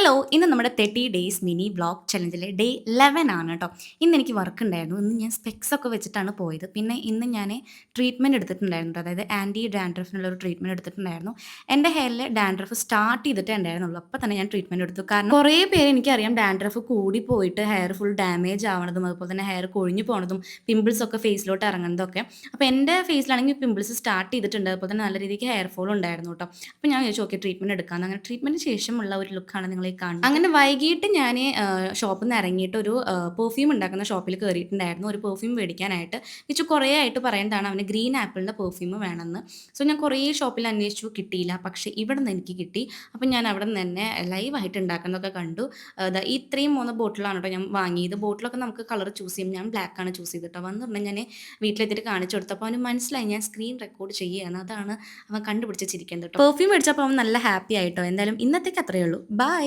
Hello! ഇന്ന് നമ്മുടെ 30 days mini vlog ചലഞ്ചിലെ day 11 ആണ് കേട്ടോ. ഇന്നെനിക്ക് വർക്ക് ഉണ്ടായിരുന്നു. ഇന്ന് ഞാൻ സ്പെക്സ് ഒക്കെ വെച്ചിട്ടാണ് പോയത്. പിന്നെ ഇന്ന് ഞാൻ ട്രീറ്റ്മെൻറ്റ് എടുത്തിട്ടുണ്ടായിരുന്നു ട്ടോ. അതായത് ആൻറ്റി ഡാൻഡ്രഫിനുള്ള ഒരു ട്രീറ്റ്മെൻറ്റ് എടുത്തിട്ടുണ്ടായിരുന്നു. എൻ്റെ ഹെയറിൽ ഡാൻഡ്രഫ് സ്റ്റാർട്ട് ചെയ്തിട്ടേ ഉണ്ടായിരുന്നുള്ളൂ. അപ്പോൾ തന്നെ ഞാൻ ട്രീറ്റ്മെൻറ്റ് എടുത്തു. കാരണം കുറേ പേര് എനിക്കറിയാം ഡാൻഡ്രഫ് കൂടി പോയിട്ട് ഹെയർ ഫുൾ ഡാമേജ് ആവണതും അതുപോലെ തന്നെ ഹെയർ കൊഴിഞ്ഞു പോണതും പിമ്പിൾസ് ഒക്കെ ഫേസിലോട്ട് ഇറങ്ങുന്നതൊക്കെ. അപ്പോൾ എൻ്റെ ഫേസിലാണെങ്കിൽ പിമ്പിൾസ് സ്റ്റാർട്ട് ചെയ്തിട്ടുണ്ട്. അതുപോലെ തന്നെ നല്ല രീതിക്ക് ഹെയർ ഫോളും ഉണ്ടായിരുന്നു കേട്ടോ. അപ്പോൾ ഞാൻ വിചാരിച്ചു ഓക്കെ ട്രീറ്റ്മെൻറ്റ് എടുക്കാമെന്ന്. അങ്ങനെ ട്രീറ്റ്മെൻറ്റിന് ശേഷമുള്ള ഒരു ലുക്കാണ് നിങ്ങൾ ഈ കാണുന്നത്. അങ്ങനെ വൈകിട്ട് ഞാൻ ഷോപ്പിൽ നിന്ന് ഇറങ്ങിയിട്ട് ഒരു പെർഫ്യൂം ഉണ്ടാക്കുന്ന ഷോപ്പിൽ കയറിയിട്ടുണ്ടായിരുന്നു. ഒരു പെർഫ്യൂം മേടിക്കാനായിട്ട്. വിച്ചു കുറേ ആയിട്ട് പറയുന്നതാണ് അവന് ഗ്രീൻ ആപ്പിളിൻ്റെ പെർഫ്യൂം വേണമെന്ന്. സോ ഞാൻ കുറേ ഷോപ്പിൽ അന്വേഷിച്ചു കിട്ടിയില്ല. പക്ഷേ ഇവിടെ നിന്ന് എനിക്ക് കിട്ടി. അപ്പോൾ ഞാൻ അവിടെ നിന്ന് തന്നെ ലൈവായിട്ട് ഉണ്ടാക്കുന്നതൊക്കെ കണ്ടു. ദാ ഈ ഇത്രയും 3 ബോട്ടിലാണ് കേട്ടോ ഞാൻ വാങ്ങിയത്. ബോട്ടിലൊക്കെ നമുക്ക് കളർ ചൂസ് ചെയ്യും. ഞാൻ ബ്ലാക്കാണ് ചൂസ് ചെയ്തിട്ട് വന്നിട്ടുണ്ടെങ്കിൽ ഞാൻ വീട്ടിലെത്തിയിട്ട് കാണിച്ചു കൊടുത്തപ്പോൾ അവന് മനസ്സിലായി ഞാൻ സ്ക്രീൻ റെക്കോർഡ് ചെയ്യുകയാണ്. അതാണ് അവൻ കണ്ടുപിടിച്ച് ചിരിക്കുന്നത് കേട്ടോ. പെർഫ്യൂം മേടിച്ചപ്പോൾ അവൻ നല്ല ഹാപ്പി ആയിട്ടോ. എന്തായാലും ഇന്നത്തേക്ക് അത്രയേ ഉള്ളൂ. ബൈ.